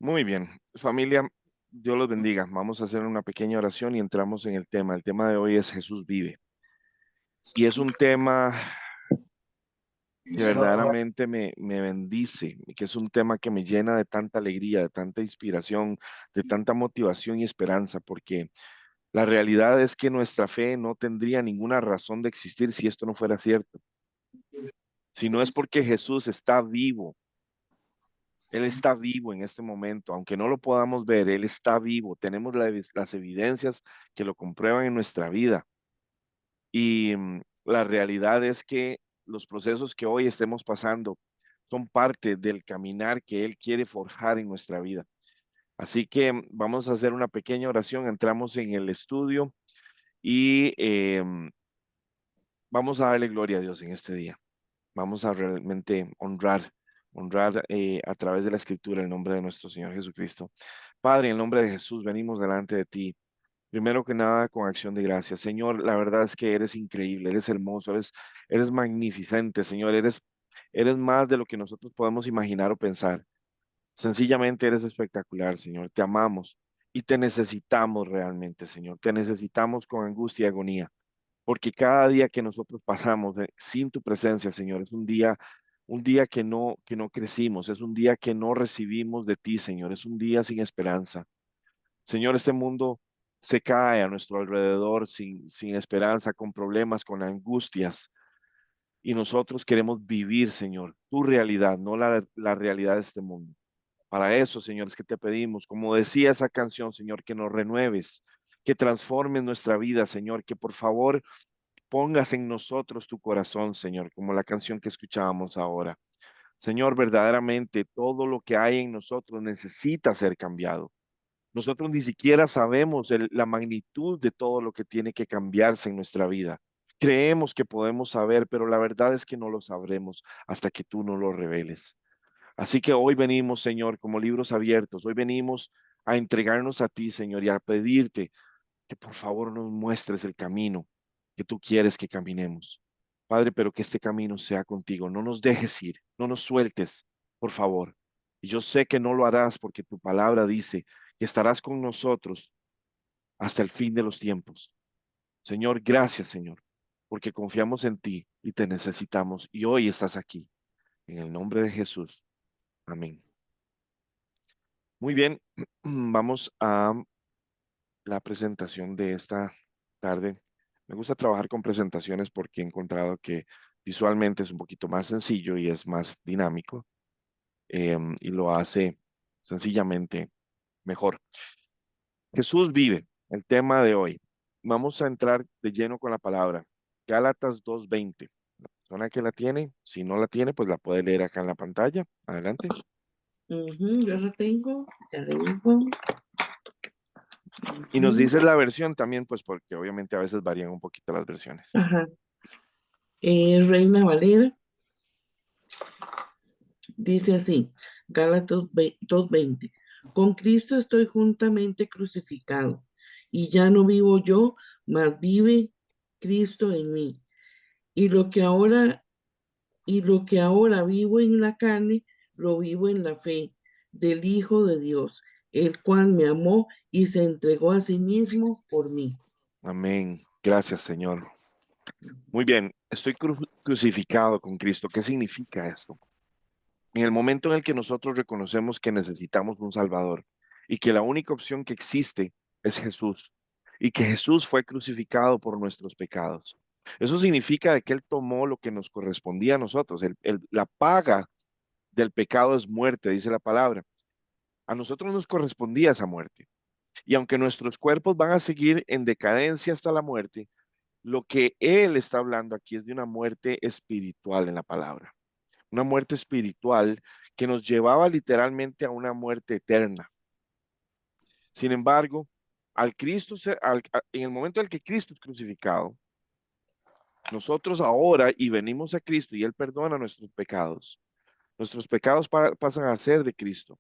Muy bien, familia, Dios los bendiga. Vamos a hacer una pequeña oración y entramos en el tema. El tema de hoy es Jesús vive. Y es un tema que verdaderamente me bendice, y que es un tema que me llena de tanta alegría, de tanta inspiración, de tanta motivación y esperanza, porque la realidad es que nuestra fe no tendría ninguna razón de existir si esto no fuera cierto. Si no es porque Jesús está vivo. Él está vivo en este momento, aunque no lo podamos ver, Él está vivo. Tenemos las evidencias que lo comprueban en nuestra vida. Y la realidad es que los procesos que hoy estemos pasando son parte del caminar que Él quiere forjar en nuestra vida. Así que vamos a hacer una pequeña oración, entramos en el estudio y vamos a darle gloria a Dios en este día. Vamos a realmente honrar a través de la escritura el nombre de nuestro Señor Jesucristo. Padre, en el nombre de Jesús, venimos delante de ti. Primero que nada, con acción de gracias. Señor, la verdad es que eres increíble, eres hermoso, eres magnificente, Señor. Eres más de lo que nosotros podemos imaginar o pensar. Sencillamente eres espectacular, Señor. Te amamos y te necesitamos realmente, Señor. Te necesitamos con angustia y agonía, porque cada día que nosotros pasamos sin tu presencia, Señor, es un día que no crecimos, es un día que no recibimos de ti, Señor, es un día sin esperanza. Señor, este mundo se cae a nuestro alrededor sin esperanza, con problemas, con angustias, y nosotros queremos vivir, Señor, tu realidad, no la realidad de este mundo. Para eso, Señor, es que te pedimos, como decía esa canción, Señor, que nos renueves, que transformes nuestra vida, Señor, que por favor pongas en nosotros tu corazón, Señor, como la canción que escuchábamos ahora. Señor, verdaderamente todo lo que hay en nosotros necesita ser cambiado. Nosotros ni siquiera sabemos la magnitud de todo lo que tiene que cambiarse en nuestra vida. Creemos que podemos saber, pero la verdad es que no lo sabremos hasta que tú no lo reveles. Así que hoy venimos, Señor, como libros abiertos. Hoy venimos a entregarnos a ti, Señor, y a pedirte que por favor nos muestres el camino que tú quieres que caminemos. Padre, pero que este camino sea contigo. No nos dejes ir, no nos sueltes, por favor. Y yo sé que no lo harás porque tu palabra dice que estarás con nosotros hasta el fin de los tiempos. Señor, gracias, Señor, porque confiamos en ti y te necesitamos. Y hoy estás aquí. En el nombre de Jesús. Amén. Muy bien, vamos a la presentación de esta tarde. Me gusta trabajar con presentaciones porque he encontrado que visualmente es un poquito más sencillo y es más dinámico, y lo hace sencillamente mejor. Jesús vive, el tema de hoy. Vamos a entrar de lleno con la palabra. Gálatas 2:20. La persona que la tiene, si no la tiene, pues la puede leer acá en la pantalla. Adelante. Yo lo tengo, ya le digo. Y nos Ujú. dices la versión también, pues porque obviamente a veces varían un poquito las versiones. Ajá. Reina Valera dice así, Gálatas 2:20. Con Cristo estoy juntamente crucificado, y ya no vivo yo, mas vive Cristo en mí. Y lo que ahora, y lo que ahora vivo en la carne, lo vivo en la fe del Hijo de Dios, el cual me amó y se entregó a sí mismo por mí. Amén. Gracias, Señor. Muy bien, estoy crucificado con Cristo. ¿Qué significa esto? En el momento en el que nosotros reconocemos que necesitamos un Salvador y que la única opción que existe es Jesús y que Jesús fue crucificado por nuestros pecados. Eso significa de que Él tomó lo que nos correspondía a nosotros. La paga del pecado es muerte, dice la palabra. A nosotros nos correspondía esa muerte. Y aunque nuestros cuerpos van a seguir en decadencia hasta la muerte, lo que Él está hablando aquí es de una muerte espiritual en la palabra. Una muerte espiritual que nos llevaba literalmente a una muerte eterna. Sin embargo, en el momento en el que Cristo es crucificado, nosotros ahora y venimos a Cristo y Él perdona nuestros pecados pasan a ser de Cristo.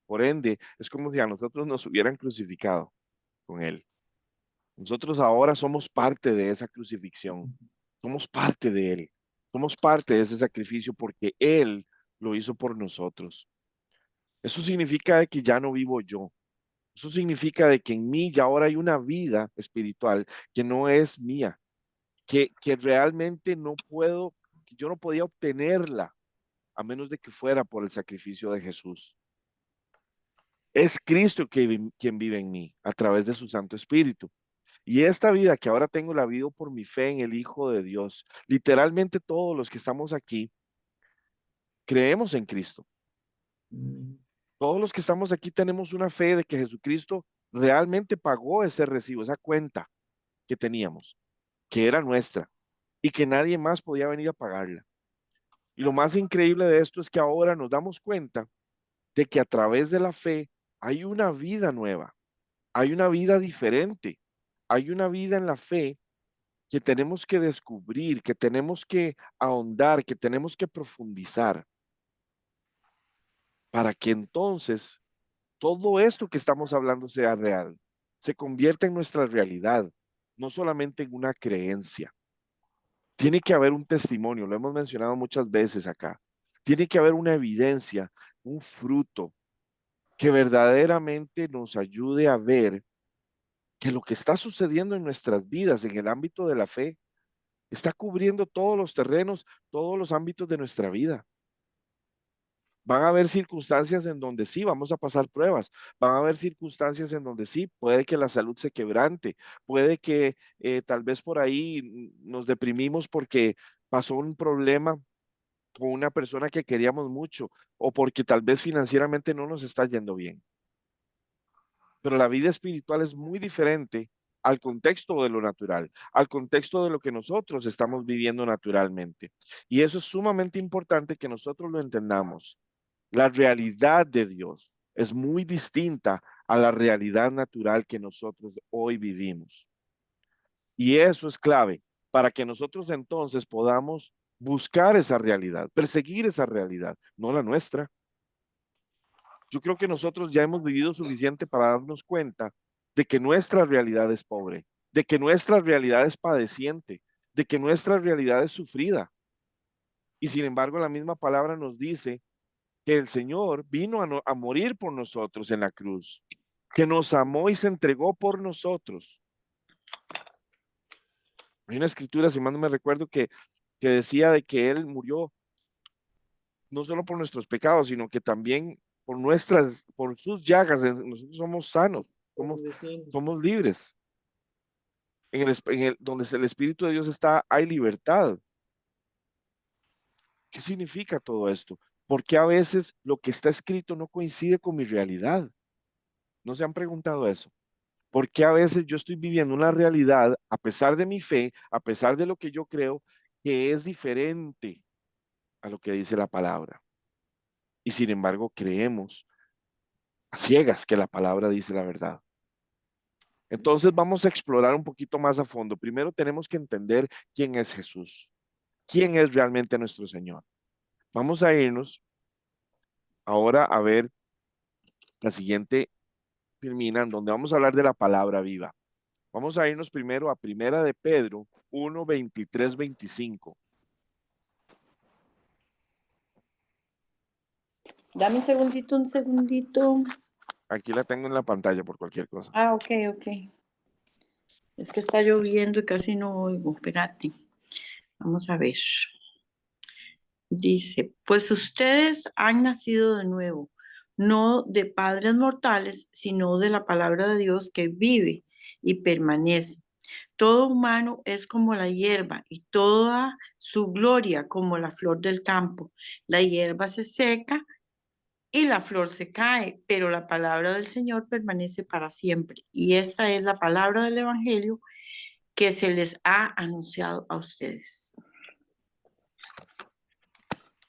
Por ende, es como si a nosotros nos hubieran crucificado con Él. Nosotros ahora somos parte de esa crucifixión, somos parte de Él, somos parte de ese sacrificio porque Él lo hizo por nosotros. Eso significa de que ya no vivo yo. Eso significa de que en mí ya ahora hay una vida espiritual que no es mía, que realmente no puedo, que yo no podía obtenerla a menos de que fuera por el sacrificio de Jesús. Es Cristo quien vive en mí a través de su Santo Espíritu. Y esta vida que ahora tengo la vivo por mi fe en el Hijo de Dios. Literalmente todos los que estamos aquí creemos en Cristo. Mm, Todos los que estamos aquí tenemos una fe de que Jesucristo realmente pagó ese recibo, esa cuenta que teníamos, que era nuestra y que nadie más podía venir a pagarla. Y lo más increíble de esto es que ahora nos damos cuenta de que a través de la fe hay una vida nueva, hay una vida diferente, hay una vida en la fe que tenemos que descubrir, que tenemos que ahondar, que tenemos que profundizar, para que entonces todo esto que estamos hablando sea real, se convierta en nuestra realidad, no solamente en una creencia. Tiene que haber un testimonio, lo hemos mencionado muchas veces acá. Tiene que haber una evidencia, un fruto que verdaderamente nos ayude a ver que lo que está sucediendo en nuestras vidas, en el ámbito de la fe, está cubriendo todos los terrenos, todos los ámbitos de nuestra vida. Van a haber circunstancias en donde sí vamos a pasar pruebas, van a haber circunstancias en donde sí puede que la salud se quebrante, puede que tal vez por ahí nos deprimimos porque pasó un problema con una persona que queríamos mucho o porque tal vez financieramente no nos está yendo bien. Pero la vida espiritual es muy diferente al contexto de lo natural, al contexto de lo que nosotros estamos viviendo naturalmente. Y eso es sumamente importante que nosotros lo entendamos. La realidad de Dios es muy distinta a la realidad natural que nosotros hoy vivimos. Y eso es clave para que nosotros entonces podamos buscar esa realidad, perseguir esa realidad, no la nuestra. Yo creo que nosotros ya hemos vivido suficiente para darnos cuenta de que nuestra realidad es pobre, de que nuestra realidad es padeciente, de que nuestra realidad es sufrida. Y sin embargo, la misma palabra nos dice que el Señor vino a morir por nosotros en la cruz, que nos amó y se entregó por nosotros. Hay una escritura, si mal no me recuerdo, que decía de que Él murió no solo por nuestros pecados, sino que también por sus llagas, nosotros somos sanos, somos, conociendo. somos libres. Donde el Espíritu de Dios está, hay libertad. ¿Qué significa todo esto? Porque a veces lo que está escrito no coincide con mi realidad. ¿No se han preguntado eso? Porque a veces yo estoy viviendo una realidad, a pesar de mi fe, a pesar de lo que yo creo, que es diferente a lo que dice la palabra. Y sin embargo, creemos a ciegas que la palabra dice la verdad. Entonces vamos a explorar un poquito más a fondo. Primero tenemos que entender quién es Jesús, quién es realmente nuestro Señor. Vamos a irnos ahora a ver la siguiente termina, en donde vamos a hablar de la palabra viva. Vamos a irnos primero a Primera de Pedro 1, 23, 25. Dame un segundito. Aquí la tengo en la pantalla por cualquier cosa. Ah, ok, ok. Es que está lloviendo y casi no oigo. Espérate. Vamos a ver. Dice, pues ustedes han nacido de nuevo, no de padres mortales, sino de la palabra de Dios que vive y permanece. Todo humano es como la hierba y toda su gloria como la flor del campo. La hierba se seca y la flor se cae, pero la palabra del Señor permanece para siempre. Y esta es la palabra del Evangelio que se les ha anunciado a ustedes.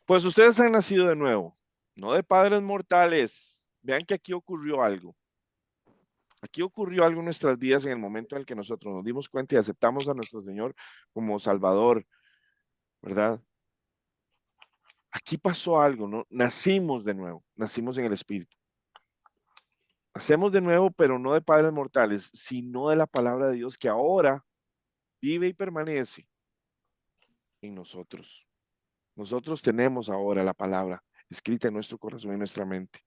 Pues ustedes han nacido de nuevo, no de padres mortales. Vean que aquí ocurrió algo. Aquí ocurrió algo en nuestras vidas en el momento en el que nosotros nos dimos cuenta y aceptamos a nuestro Señor como Salvador, ¿verdad? Aquí pasó algo, ¿no? Nacimos de nuevo, nacimos en el Espíritu. Nacemos de nuevo, pero no de padres mortales, sino de la palabra de Dios que ahora vive y permanece en nosotros. Nosotros tenemos ahora la palabra escrita en nuestro corazón y en nuestra mente.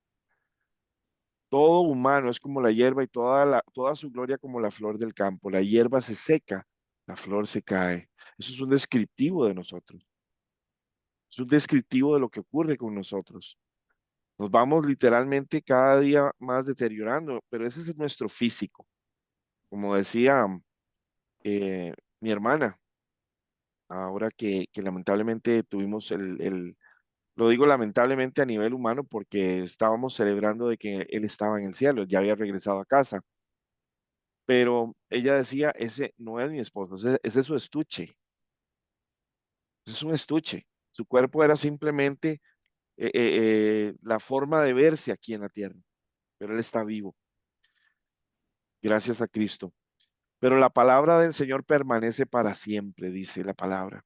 Todo humano es como la hierba y toda su gloria como la flor del campo. La hierba se seca, la flor se cae. Eso es un descriptivo de nosotros. Es un descriptivo de lo que ocurre con nosotros. Nos vamos literalmente cada día más deteriorando, pero ese es nuestro físico. Como decía eh, mi hermana, ahora que lamentablemente tuvimos lo digo lamentablemente a nivel humano porque estábamos celebrando de que él estaba en el cielo, ya había regresado a casa, pero ella decía, ese no es mi esposo, ese es su estuche, ese es un estuche. Su cuerpo era simplemente la forma de verse aquí en la tierra, pero él está vivo, gracias a Cristo. Pero la palabra del Señor permanece para siempre, dice la palabra.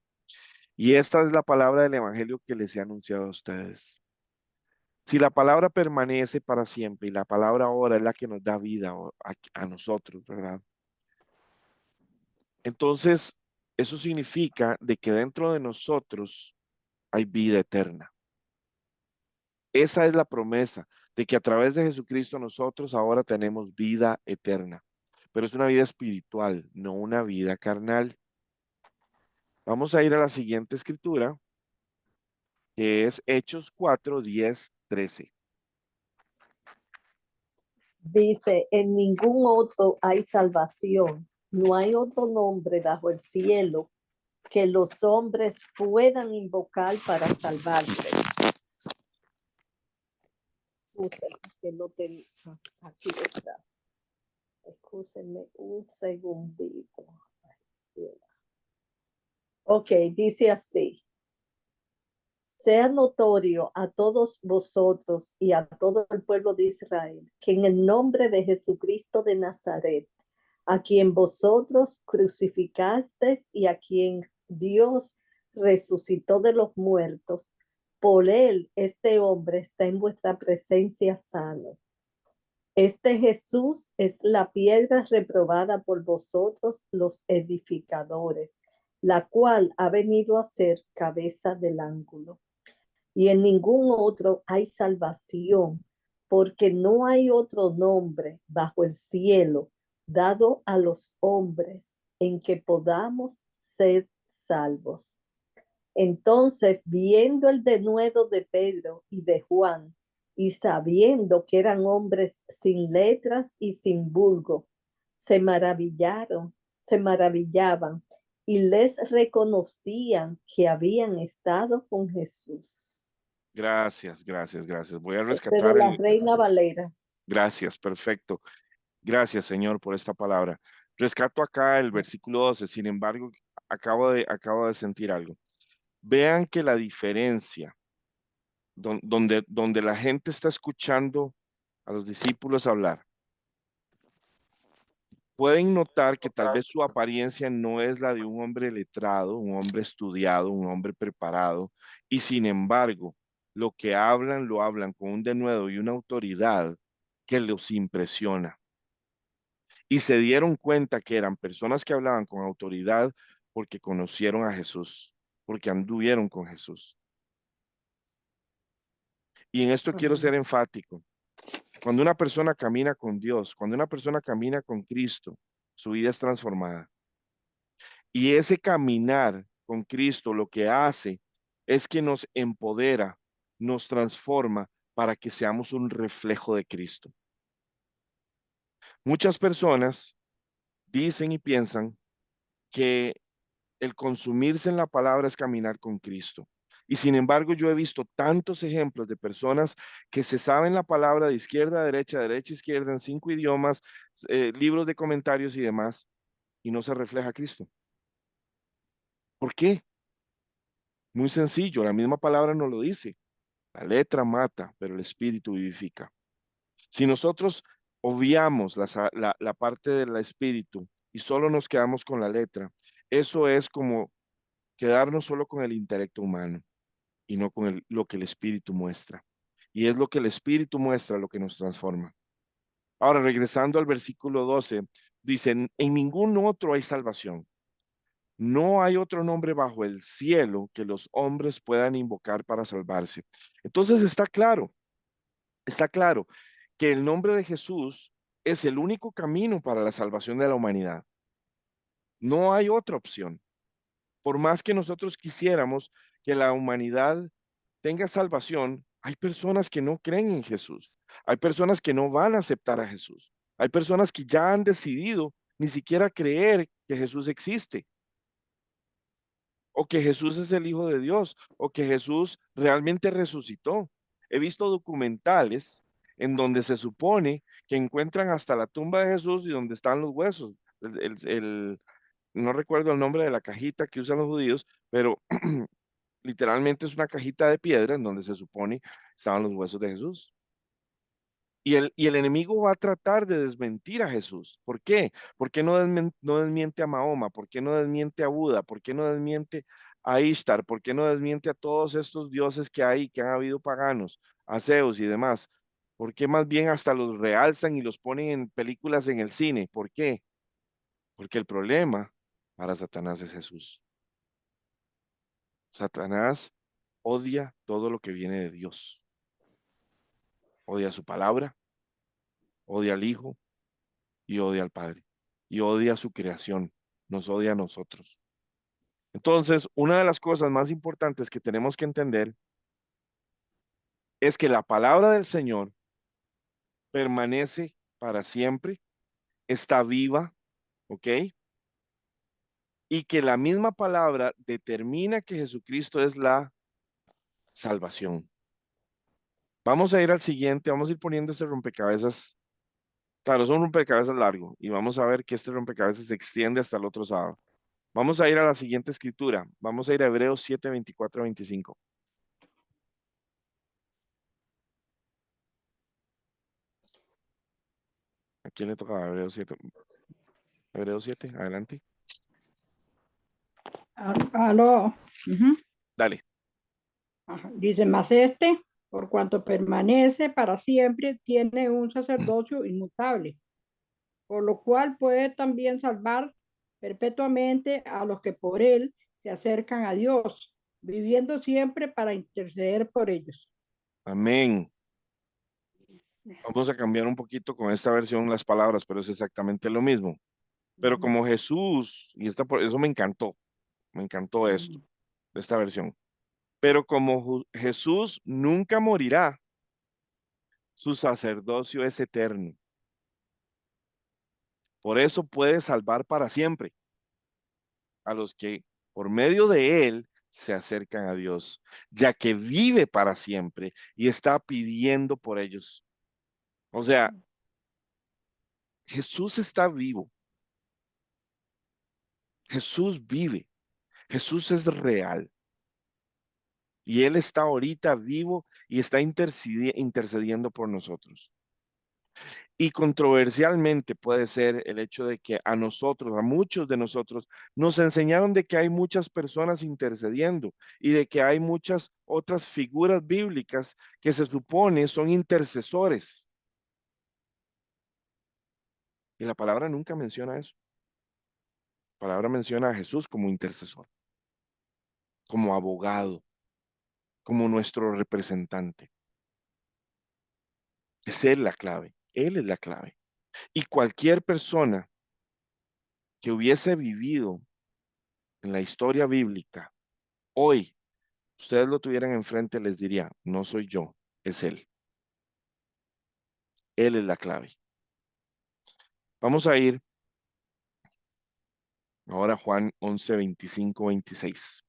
Y esta es la palabra del Evangelio que les he anunciado a ustedes. Si la palabra permanece para siempre y la palabra ahora es la que nos da vida a nosotros, ¿verdad? Entonces, eso significa de que dentro de nosotros hay vida eterna. Esa es la promesa de que a través de Jesucristo nosotros ahora tenemos vida eterna. Pero es una vida espiritual, no una vida carnal. Vamos a ir a la siguiente escritura, que es Hechos 4, 10, 13. Dice, en ningún otro hay salvación, no hay otro nombre bajo el cielo que los hombres puedan invocar para salvarse. Que no te... Aquí está. Escúchenme un segundito. Ok, dice así. Sea notorio a todos vosotros y a todo el pueblo de Israel que en el nombre de Jesucristo de Nazaret, a quien vosotros crucificasteis y a quien Dios resucitó de los muertos, por él este hombre está en vuestra presencia sano. Este Jesús es la piedra reprobada por vosotros los edificadores, la cual ha venido a ser cabeza del ángulo. Y en ningún otro hay salvación, porque no hay otro nombre bajo el cielo dado a los hombres en que podamos ser salvos. Entonces, viendo el denuedo de Pedro y de Juan, y sabiendo que eran hombres sin letras y sin vulgo, se maravillaban y les reconocían que habían estado con Jesús. Gracias, gracias, gracias. Voy a De rescatar la Reina Valera. Gracias, perfecto. Gracias, Señor, por esta palabra. Rescato acá el versículo 12. Sin embargo, acabo de sentir algo. Vean que la diferencia donde la gente está escuchando a los discípulos hablar, pueden notar que tal vez su apariencia no es la de un hombre letrado, un hombre estudiado, un hombre preparado, y sin embargo, lo que hablan, lo hablan con un denuedo y una autoridad que los impresiona. Y se dieron cuenta que eran personas que hablaban con autoridad porque conocieron a Jesús, porque anduvieron con Jesús. Y en esto quiero ser enfático. Cuando una persona camina con Dios, cuando una persona camina con Cristo, su vida es transformada. Y ese caminar con Cristo lo que hace es que nos empodera, nos transforma para que seamos un reflejo de Cristo. Muchas personas dicen y piensan que el consumirse en la palabra es caminar con Cristo. Y sin embargo, yo he visto tantos ejemplos de personas que se saben la palabra de izquierda a derecha, derecha a izquierda, en 5 idiomas, libros de comentarios y demás, y no se refleja a Cristo. ¿Por qué? Muy sencillo, la misma palabra nos lo dice. La letra mata, pero el espíritu vivifica. Si nosotros obviamos la parte del espíritu y solo nos quedamos con la letra, eso es como quedarnos solo con el intelecto humano y no con lo que el espíritu muestra. Y es lo que el espíritu muestra lo que nos transforma. Ahora, regresando al versículo 12, dicen, en ningún otro hay salvación. No hay otro nombre bajo el cielo que los hombres puedan invocar para salvarse. Entonces está claro que el nombre de Jesús es el único camino para la salvación de la humanidad. No hay otra opción. Por más que nosotros quisiéramos que la humanidad tenga salvación, hay personas que no creen en Jesús. Hay personas que no van a aceptar a Jesús. Hay personas que ya han decidido ni siquiera creer que Jesús existe, o que Jesús es el Hijo de Dios, o que Jesús realmente resucitó. He visto documentales en donde se supone que encuentran hasta la tumba de Jesús y donde están los huesos. No recuerdo el nombre de la cajita que usan los judíos, pero literalmente es una cajita de piedra en donde se supone estaban los huesos de Jesús. Y el enemigo va a tratar de desmentir a Jesús. ¿Por qué? ¿Por qué no desmiente a Mahoma? ¿Por qué no desmiente a Buda? ¿Por qué no desmiente a Ishtar? ¿Por qué no desmiente a todos estos dioses que hay, que han habido paganos, a Zeus y demás? ¿Por qué más bien hasta los realzan y los ponen en películas en el cine? ¿Por qué? Porque el problema para Satanás es Jesús. Satanás odia todo lo que viene de Dios. Odia su palabra, odia al Hijo y odia al Padre. Y odia su creación, nos odia a nosotros. Entonces, una de las cosas más importantes que tenemos que entender es que la palabra del Señor permanece para siempre, está viva, ¿ok? Y que la misma palabra determina que Jesucristo es la salvación. Vamos a ir al siguiente, vamos a ir poniendo este rompecabezas. Claro, es un rompecabezas largo y vamos a ver que este rompecabezas se extiende hasta el otro sábado. Vamos a ir a la siguiente escritura. Vamos a ir a Hebreos 7, 24, 25. ¿A quién le toca Hebreos 7? Hebreos 7, adelante. Aló. Ujú. Dale. Ajá. Dice, más por cuanto permanece para siempre, tiene un sacerdocio inmutable, por lo cual puede también salvar perpetuamente a los que por él se acercan a Dios, viviendo siempre para interceder por ellos. Amén. Vamos a cambiar un poquito con esta versión las palabras, pero es exactamente lo mismo. Pero como Jesús, y eso me encantó esto, esta versión. Pero como Jesús nunca morirá, su sacerdocio es eterno. Por eso puede salvar para siempre a los que por medio de él se acercan a Dios, ya que vive para siempre y está pidiendo por ellos. O sea, Jesús está vivo. Jesús vive. Jesús es real. Y Él está ahorita vivo y está intercediendo por nosotros. Y controversialmente puede ser el hecho de que a nosotros, a muchos de nosotros, nos enseñaron de que hay muchas personas intercediendo y de que hay muchas otras figuras bíblicas que se supone son intercesores. Y la palabra nunca menciona eso. La palabra menciona a Jesús como intercesor, como abogado, como nuestro representante. Es Él la clave. Él es la clave. Y cualquier persona que hubiese vivido en la historia bíblica, hoy, ustedes lo tuvieran enfrente, les diría, no soy yo, es Él. Él es la clave. Vamos a ir ahora a Juan 11, 25, 26.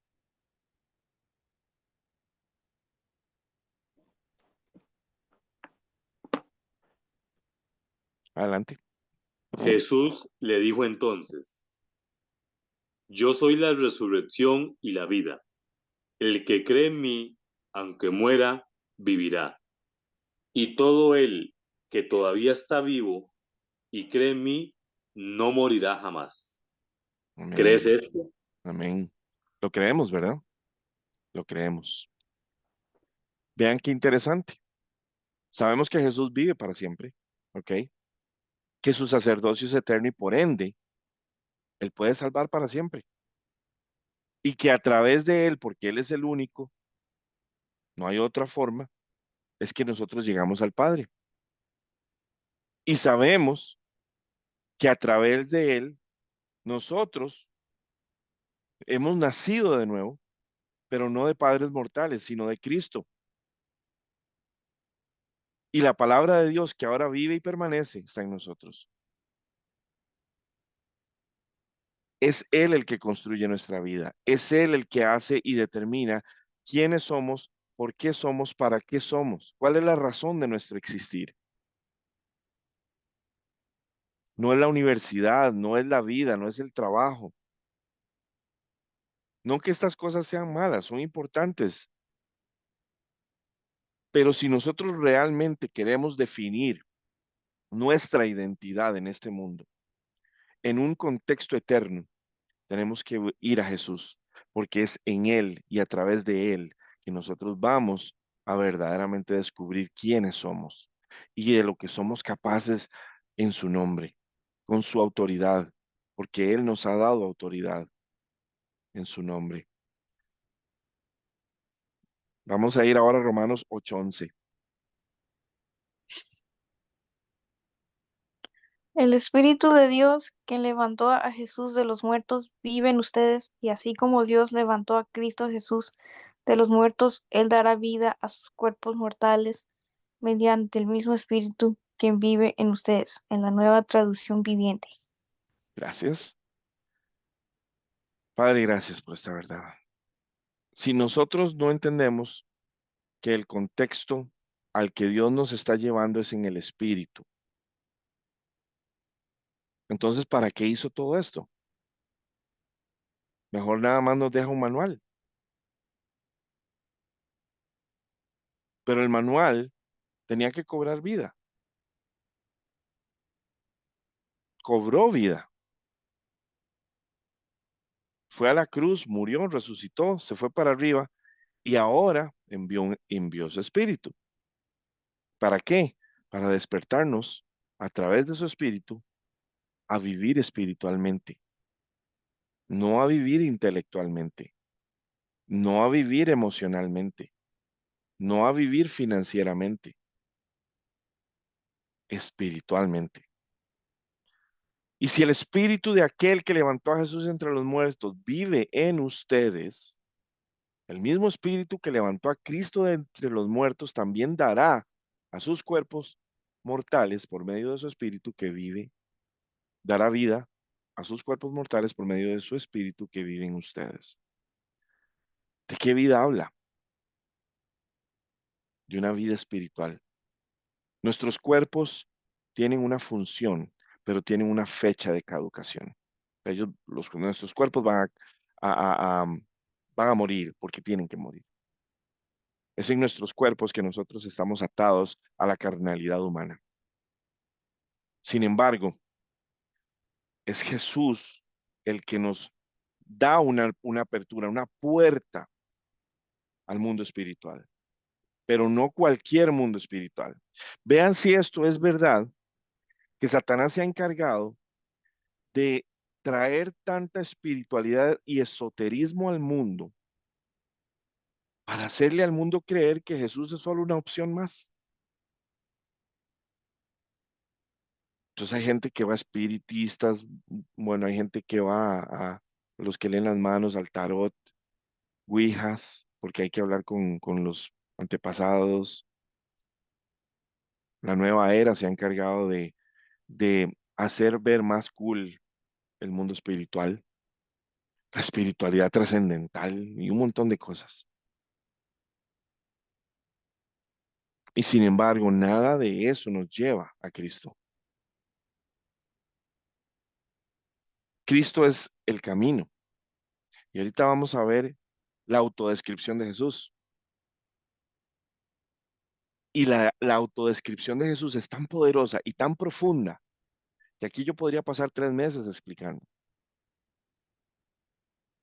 Adelante. Jesús le dijo entonces, yo soy la resurrección y la vida. El que cree en mí, aunque muera, vivirá. Y todo el que todavía está vivo y cree en mí, no morirá jamás. Amén. ¿Crees esto? Amén. Lo creemos, ¿verdad? Lo creemos. Vean qué interesante. Sabemos que Jesús vive para siempre, ¿ok? Que su sacerdocio es eterno y por ende, Él puede salvar para siempre. Y que a través de Él, porque Él es el único, no hay otra forma, es que nosotros llegamos al Padre. Y sabemos que a través de Él nosotros hemos nacido de nuevo, pero no de padres mortales, sino de Cristo. Y la palabra de Dios que ahora vive y permanece está en nosotros. Es Él el que construye nuestra vida. Es Él el que hace y determina quiénes somos, por qué somos, para qué somos, cuál es la razón de nuestro existir. No es la universidad, no es la vida, no es el trabajo. No que estas cosas sean malas, son importantes. Pero si nosotros realmente queremos definir nuestra identidad en este mundo, en un contexto eterno, tenemos que ir a Jesús, porque es en Él y a través de Él que nosotros vamos a verdaderamente descubrir quiénes somos y de lo que somos capaces en su nombre, con su autoridad, porque Él nos ha dado autoridad en su nombre. Vamos a ir ahora a Romanos 8:11. El Espíritu de Dios, que levantó a Jesús de los muertos, vive en ustedes, y así como Dios levantó a Cristo Jesús de los muertos, Él dará vida a sus cuerpos mortales mediante el mismo Espíritu que vive en ustedes, en la Nueva Traducción Viviente. Gracias. Padre, gracias por esta verdad. Si nosotros no entendemos que el contexto al que Dios nos está llevando es en el Espíritu, entonces, ¿para qué hizo todo esto? Mejor nada más nos deja un manual. Pero el manual tenía que cobrar vida. Cobró vida. Fue a la cruz, murió, resucitó, se fue para arriba y ahora envió su espíritu. ¿Para qué? Para despertarnos a través de su espíritu a vivir espiritualmente, no a vivir intelectualmente, no a vivir emocionalmente, no a vivir financieramente, espiritualmente. Y si el espíritu de aquel que levantó a Jesús entre los muertos vive en ustedes, el mismo espíritu que levantó a Cristo de entre los muertos también dará a sus cuerpos mortales por medio de su espíritu que vive, dará vida a sus cuerpos mortales por medio de su espíritu que vive en ustedes. ¿De qué vida habla? De una vida espiritual. Nuestros cuerpos tienen una función, pero tienen una fecha de caducación. Nuestros cuerpos van a morir porque tienen que morir. Es en nuestros cuerpos que nosotros estamos atados a la carnalidad humana. Sin embargo, es Jesús el que nos da una apertura, una puerta al mundo espiritual, pero no cualquier mundo espiritual. Vean si esto es verdad, que Satanás se ha encargado de traer tanta espiritualidad y esoterismo al mundo para hacerle al mundo creer que Jesús es solo una opción más. Entonces hay gente que va a espiritistas, bueno, hay gente que va a los que leen las manos, al tarot, ouijas, porque hay que hablar con los antepasados. La nueva era se ha encargado de hacer ver más cool el mundo espiritual, la espiritualidad trascendental y un montón de cosas. Y sin embargo, nada de eso nos lleva a Cristo. Cristo es el camino. Y ahorita vamos a ver la autodescripción de Jesús. Y la autodescripción de Jesús es tan poderosa y tan profunda que aquí yo podría pasar 3 meses explicando.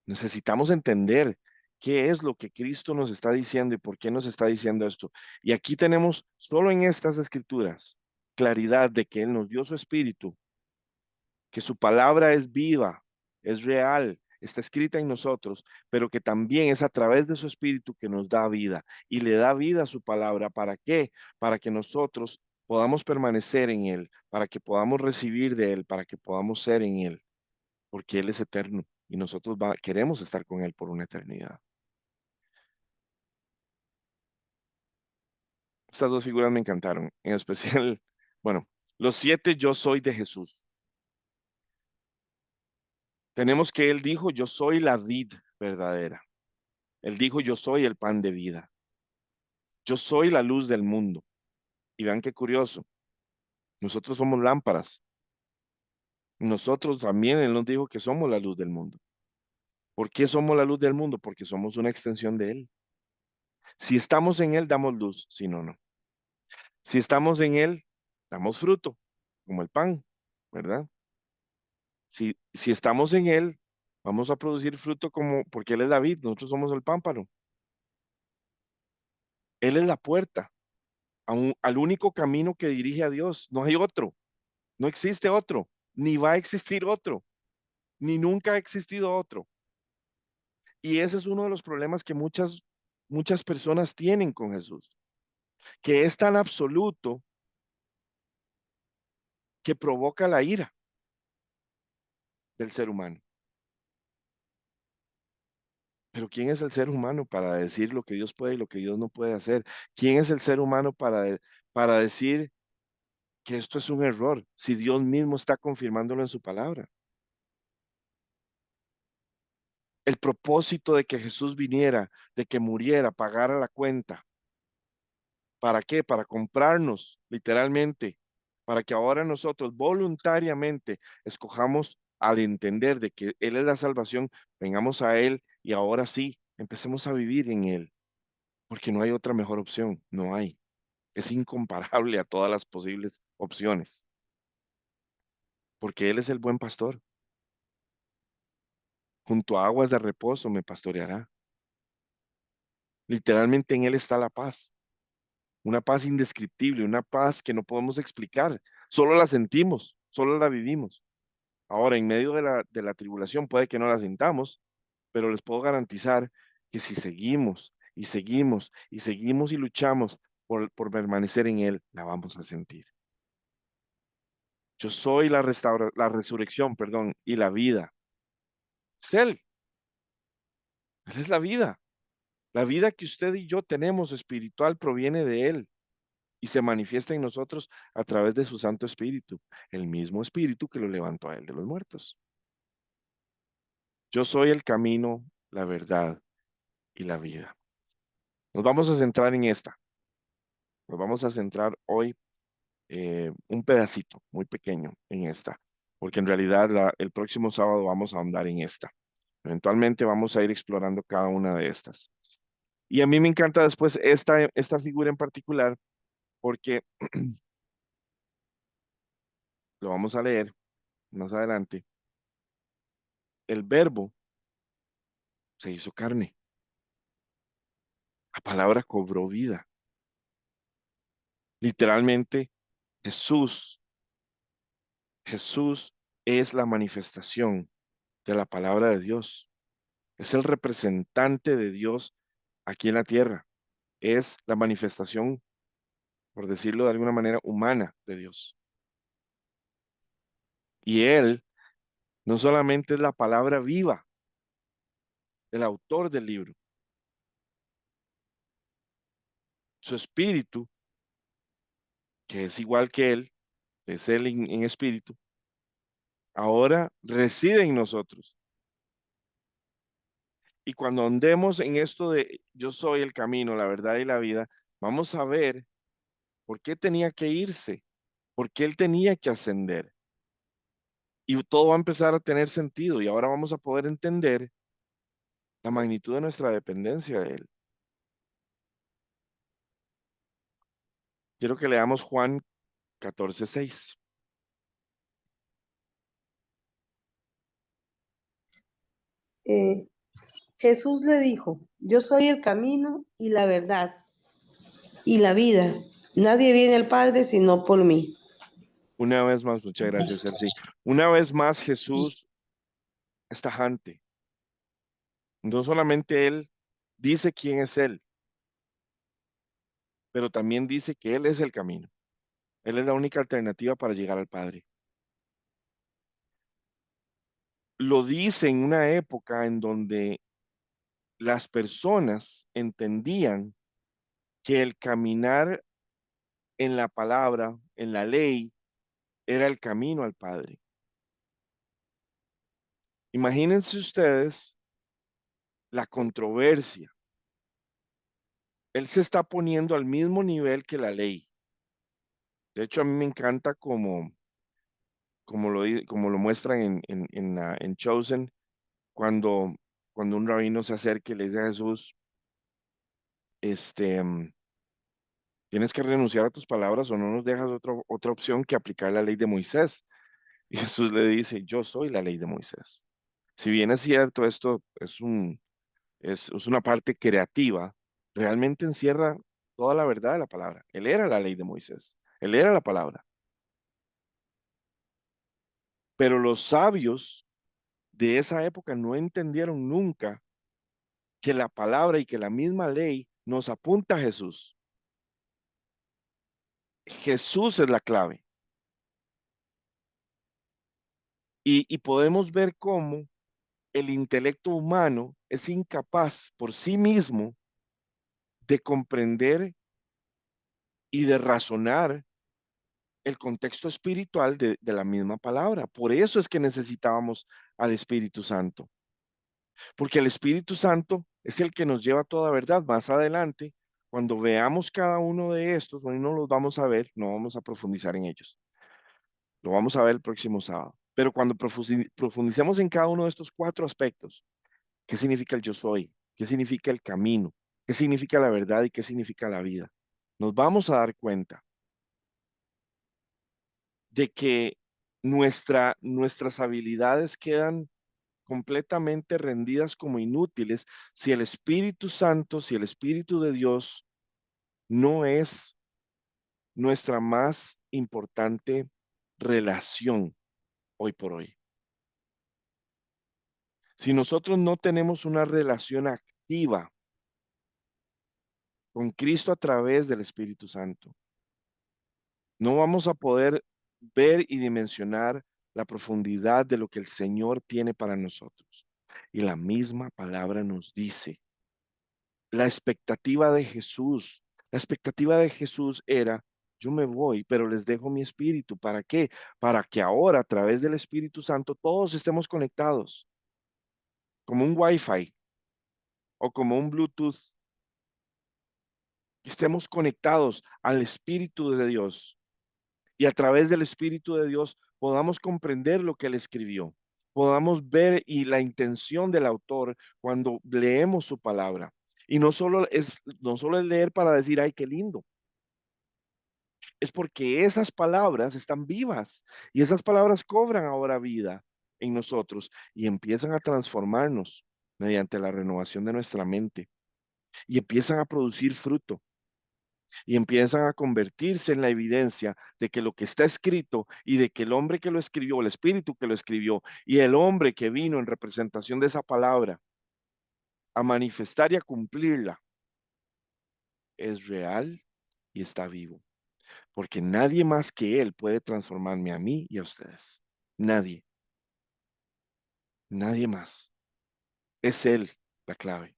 Necesitamos entender qué es lo que Cristo nos está diciendo y por qué nos está diciendo esto. Y aquí tenemos solo en estas escrituras claridad de que Él nos dio su espíritu, que su palabra es viva, es real, está escrita en nosotros, pero que también es a través de su espíritu que nos da vida y le da vida a su palabra. ¿Para qué? Para que nosotros podamos permanecer en Él, para que podamos recibir de Él, para que podamos ser en Él, porque Él es eterno y nosotros queremos estar con Él por una eternidad. Estas dos figuras me encantaron, en especial, bueno, los 7 yo soy de Jesús. Tenemos que Él dijo, yo soy la vid verdadera. Él dijo, yo soy el pan de vida. Yo soy la luz del mundo. Y vean qué curioso. Nosotros somos lámparas. Nosotros también, Él nos dijo que somos la luz del mundo. ¿Por qué somos la luz del mundo? Porque somos una extensión de Él. Si estamos en Él, damos luz. Si no, no. Si estamos en Él, damos fruto, como el pan, ¿verdad? Si estamos en Él, vamos a producir fruto porque Él es la vid, nosotros somos el pámpano. Él es la puerta al único camino que dirige a Dios. No hay otro, no existe otro, ni va a existir otro, ni nunca ha existido otro. Y ese es uno de los problemas que muchas personas tienen con Jesús, que es tan absoluto que provoca la ira del ser humano. Pero ¿quién es el ser humano para decir lo que Dios puede y lo que Dios no puede hacer? ¿Quién es el ser humano para decir que esto es un error si Dios mismo está confirmándolo en su palabra? El propósito de que Jesús viniera, de que muriera, pagara la cuenta. ¿Para qué? Para comprarnos, literalmente, para que ahora nosotros voluntariamente escojamos al entender de que Él es la salvación, vengamos a Él y ahora sí, empecemos a vivir en Él, porque no hay otra mejor opción, no hay. Es incomparable a todas las posibles opciones, porque Él es el buen pastor. Junto a aguas de reposo me pastoreará. Literalmente en Él está la paz, una paz indescriptible, una paz que no podemos explicar, solo la sentimos, solo la vivimos. Ahora, en medio de la tribulación puede que no la sintamos, pero les puedo garantizar que si seguimos y seguimos y seguimos y luchamos por permanecer en Él, la vamos a sentir. Yo soy la resurrección, perdón, y la vida. Es Él. Él es la vida. La vida que usted y yo tenemos espiritual proviene de Él y se manifiesta en nosotros a través de su Santo Espíritu, el mismo Espíritu que lo levantó a Él de los muertos. Yo soy el camino, la verdad y la vida. Nos vamos a centrar en esta. Nos vamos a centrar hoy un pedacito muy pequeño en esta, porque en realidad el próximo sábado vamos a ahondar en esta. Eventualmente vamos a ir explorando cada una de estas. Y a mí me encanta después esta figura en particular porque lo vamos a leer más adelante. El verbo se hizo carne. La palabra cobró vida. Literalmente, Jesús es la manifestación de la palabra de Dios. Es el representante de Dios aquí en la tierra. Es la manifestación, por decirlo de alguna manera, humana de Dios. Y Él no solamente es la palabra viva, el autor del libro. Su espíritu, que es igual que Él, es Él en espíritu, ahora reside en nosotros. Y cuando andemos en esto de yo soy el camino, la verdad y la vida, vamos a ver por qué tenía que irse, por qué Él tenía que ascender. Y todo va a empezar a tener sentido y ahora vamos a poder entender la magnitud de nuestra dependencia de Él. Quiero que leamos Juan 14:6. Jesús le dijo, yo soy el camino y la verdad y la vida. Nadie viene al Padre sino por mí. Una vez más, muchas gracias, Elsie. Una vez más, Jesús es tajante. No solamente Él dice quién es Él, pero también dice que Él es el camino. Él es la única alternativa para llegar al Padre. Lo dice en una época en donde las personas entendían que el caminar en la palabra, en la ley, era el camino al Padre. Imagínense ustedes la controversia. Él se está poniendo al mismo nivel que la ley. De hecho, a mí me encanta como lo muestran en Chosen, cuando un rabino se acerca y le dice a Jesús, este, tienes que renunciar a tus palabras o no nos dejas otra opción que aplicar la ley de Moisés. Y Jesús le dice, yo soy la ley de Moisés. Si bien es cierto, esto es una parte creativa, realmente encierra toda la verdad de la palabra. Él era la ley de Moisés, él era la palabra. Pero los sabios de esa época no entendieron nunca que la palabra y que la misma ley nos apunta a Jesús. Jesús es la clave. Y podemos ver cómo el intelecto humano es incapaz por sí mismo de comprender y de razonar el contexto espiritual de la misma palabra. Por eso es que necesitábamos al Espíritu Santo, porque el Espíritu Santo es el que nos lleva a toda verdad. Más adelante, cuando veamos cada uno de estos, hoy no los vamos a ver, no vamos a profundizar en ellos, lo vamos a ver el próximo sábado. Pero cuando profundicemos en cada uno de estos cuatro aspectos, ¿qué significa el yo soy? ¿Qué significa el camino? ¿Qué significa la verdad y qué significa la vida? Nos vamos a dar cuenta de que nuestras habilidades quedan completamente rendidas como inútiles si el Espíritu Santo, si el Espíritu de Dios no es nuestra más importante relación hoy por hoy. Si nosotros no tenemos una relación activa con Cristo a través del Espíritu Santo, no vamos a poder ver y dimensionar la profundidad de lo que el Señor tiene para nosotros. Y la misma palabra nos dice, la expectativa de Jesús, la expectativa de Jesús era, yo me voy, pero les dejo mi espíritu. ¿Para qué? Para que ahora a través del Espíritu Santo todos estemos conectados, como un Wi-Fi o como un Bluetooth. Estemos conectados al Espíritu de Dios y a través del Espíritu de Dios podamos comprender lo que Él escribió, podamos ver y la intención del autor cuando leemos su palabra. Y no solo es leer para decir, ay, qué lindo, es porque esas palabras están vivas y esas palabras cobran ahora vida en nosotros y empiezan a transformarnos mediante la renovación de nuestra mente y empiezan a producir fruto y empiezan a convertirse en la evidencia de que lo que está escrito y de que el hombre que lo escribió, el espíritu que lo escribió y el hombre que vino en representación de esa palabra a manifestar y a cumplirla es real y está vivo. Porque nadie más que Él puede transformarme a mí y a ustedes. Nadie, nadie más. Es Él la clave.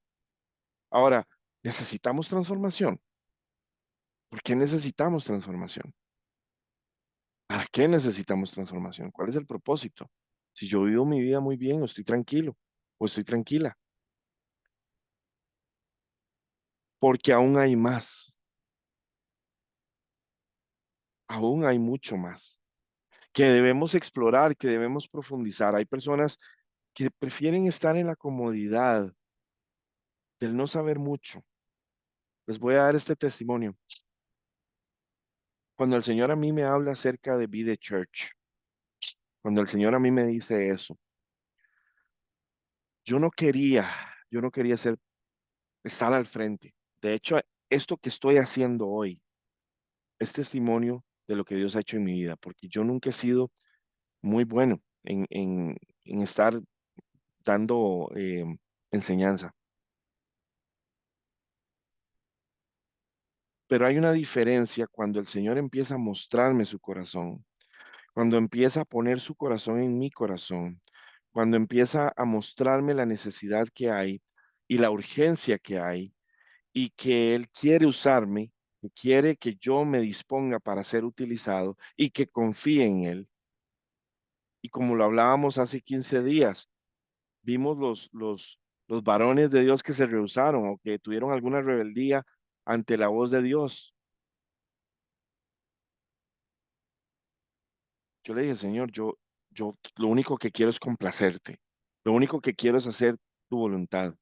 Ahora, necesitamos transformación. ¿Por qué necesitamos transformación? ¿Para qué necesitamos transformación? ¿Cuál es el propósito? Si yo vivo mi vida muy bien, o estoy tranquilo, o estoy tranquila, porque aún hay mucho más que debemos explorar, que debemos profundizar. Hay personas que prefieren estar en la comodidad del no saber mucho. Les voy a dar este testimonio. Cuando el Señor a mí me habla acerca de Be the Church, cuando el Señor a mí me dice eso, yo no quería, yo no quería estar al frente. De hecho, esto que estoy haciendo hoy es testimonio de lo que Dios ha hecho en mi vida, porque yo nunca he sido muy bueno en estar dando enseñanza. Pero hay una diferencia cuando el Señor empieza a mostrarme su corazón, cuando empieza a poner su corazón en mi corazón, cuando empieza a mostrarme la necesidad que hay y la urgencia que hay y que Él quiere usarme, que quiere que yo me disponga para ser utilizado y que confíe en Él. Y como lo hablábamos hace 15 días, vimos los varones de Dios que se rehusaron o que tuvieron alguna rebeldía ante la voz de Dios. Yo le dije, Señor, yo lo único que quiero es complacerte. Lo único que quiero es hacer tu voluntad.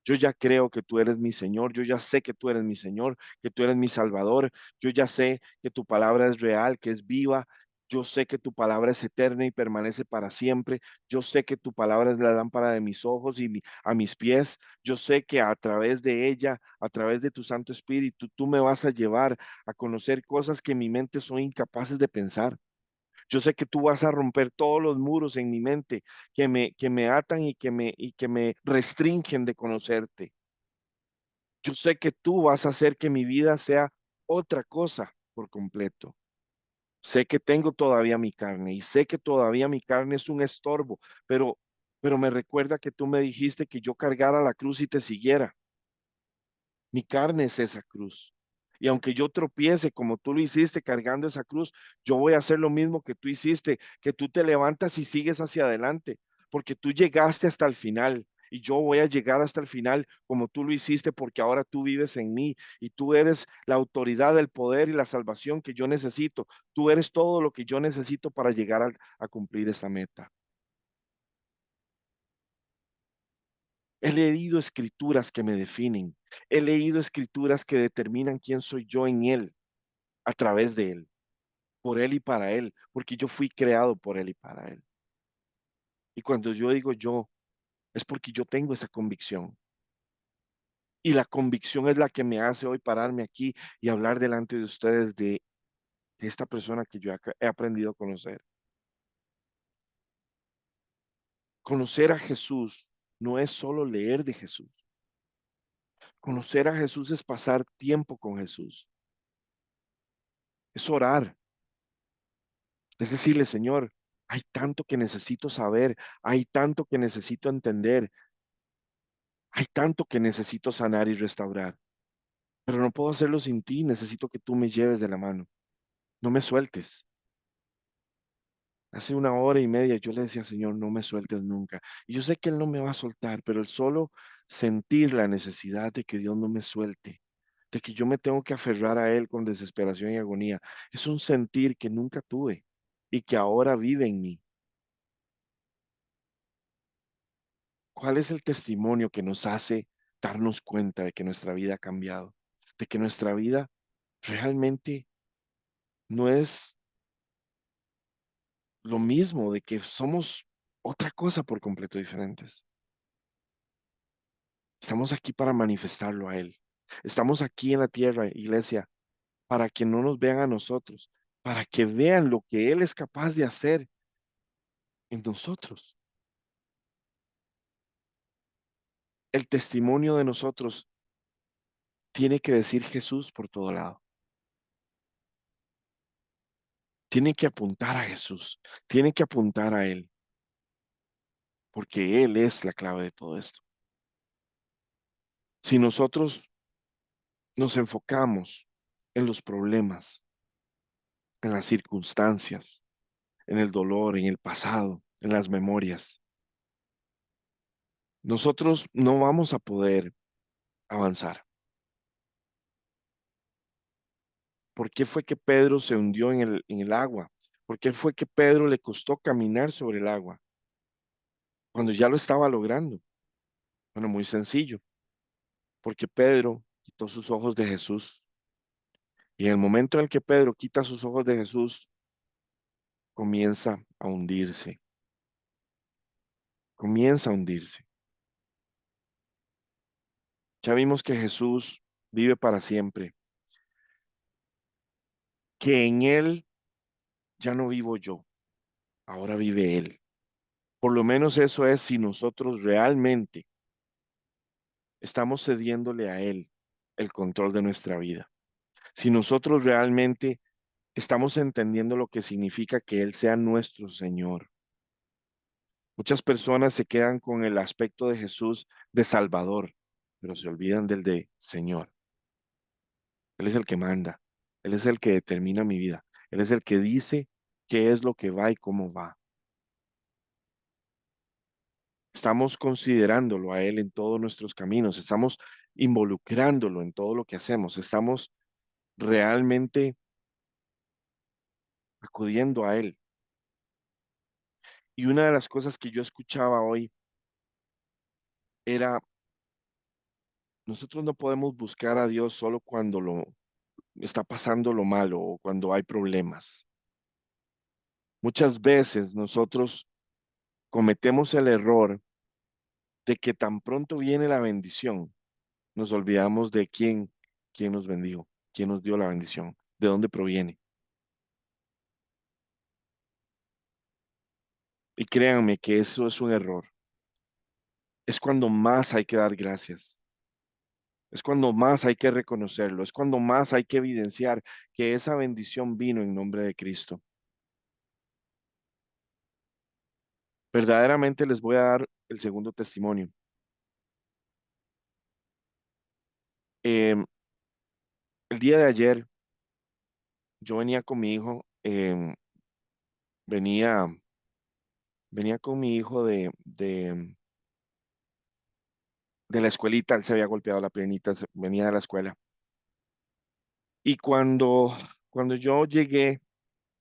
Yo ya creo que tú eres mi Señor, yo ya sé que tú eres mi Señor, que tú eres mi Salvador, yo ya sé que tu palabra es real, que es viva, yo sé que tu palabra es eterna y permanece para siempre, yo sé que tu palabra es la lámpara de mis ojos y a mis pies, yo sé que a través de ella, a través de tu Santo Espíritu, tú me vas a llevar a conocer cosas que mi mente son incapaces de pensar. Yo sé que tú vas a romper todos los muros en mi mente que me atan y que me restringen de conocerte. Yo sé que tú vas a hacer que mi vida sea otra cosa por completo. Sé que tengo todavía mi carne y sé que todavía mi carne es un estorbo, pero me recuerda que tú me dijiste que yo cargara la cruz y te siguiera. Mi carne es esa cruz. Y aunque yo tropiece como tú lo hiciste cargando esa cruz, yo voy a hacer lo mismo que tú hiciste, que tú te levantas y sigues hacia adelante, porque tú llegaste hasta el final y yo voy a llegar hasta el final como tú lo hiciste, porque ahora tú vives en mí y tú eres la autoridad, el poder y la salvación que yo necesito. Tú eres todo lo que yo necesito para llegar a cumplir esta meta. He leído escrituras que me definen. He leído escrituras que determinan quién soy yo en Él, a través de Él, por Él y para Él, porque yo fui creado por Él y para Él. Y cuando yo digo yo, es porque yo tengo esa convicción. Y la convicción es la que me hace hoy pararme aquí y hablar delante de ustedes de esta persona que yo he aprendido a conocer. Conocer a Jesús no es solo leer de Jesús. Conocer a Jesús es pasar tiempo con Jesús. Es orar. Es decirle, Señor, hay tanto que necesito saber, hay tanto que necesito entender, hay tanto que necesito sanar y restaurar, pero no puedo hacerlo sin ti, necesito que tú me lleves de la mano, no me sueltes. Hace 1 hora y media yo le decía, Señor, no me sueltes nunca. Y yo sé que Él no me va a soltar, pero el solo sentir la necesidad de que Dios no me suelte, de que yo me tengo que aferrar a Él con desesperación y agonía, es un sentir que nunca tuve y que ahora vive en mí. ¿Cuál es el testimonio que nos hace darnos cuenta de que nuestra vida ha cambiado? De que nuestra vida realmente no es lo mismo, de que somos otra cosa por completo diferentes. Estamos aquí para manifestarlo a Él. Estamos aquí en la tierra, iglesia, para que no nos vean a nosotros, para que vean lo que Él es capaz de hacer en nosotros. El testimonio de nosotros tiene que decir Jesús por todo lado. Tiene que apuntar a Jesús, tiene que apuntar a Él, porque Él es la clave de todo esto. Si nosotros nos enfocamos en los problemas, en las circunstancias, en el dolor, en el pasado, en las memorias, nosotros no vamos a poder avanzar. ¿Por qué fue que Pedro se hundió en el agua? ¿Por qué fue que Pedro le costó caminar sobre el agua cuando ya lo estaba logrando? Bueno, muy sencillo, porque Pedro quitó sus ojos de Jesús. Y en el momento en el que Pedro quita sus ojos de Jesús, comienza a hundirse, comienza a hundirse. Ya vimos que Jesús vive para siempre, que en Él ya no vivo yo, ahora vive Él. Por lo menos eso es si nosotros realmente estamos cediéndole a Él el control de nuestra vida. si nosotros realmente estamos entendiendo lo que significa que Él sea nuestro Señor. Muchas personas se quedan con el aspecto de Jesús de Salvador, pero se olvidan del de Señor. Él es el que manda, Él es el que determina mi vida, Él es el que dice qué es lo que va y cómo va. Estamos considerándolo a Él en todos nuestros caminos, estamos involucrándolo en todo lo que hacemos, estamos realmente acudiendo a Él. Y una de las cosas que yo escuchaba hoy era, nosotros no podemos buscar a Dios solo cuando lo está pasando lo malo o cuando hay problemas. Muchas veces nosotros cometemos el error de que tan pronto viene la bendición, nos olvidamos de quién nos bendijo, quién nos dio la bendición, de dónde proviene. Y créanme que eso es un error. Es cuando más hay que dar gracias. Es cuando más hay que reconocerlo. Es cuando más hay que evidenciar que esa bendición vino en nombre de Cristo. Verdaderamente les voy a dar el segundo testimonio. Em, el día de ayer yo venía con mi hijo, venía, venía con mi hijo de la escuelita, él se había golpeado la piernita, venía de la escuela. Y cuando yo llegué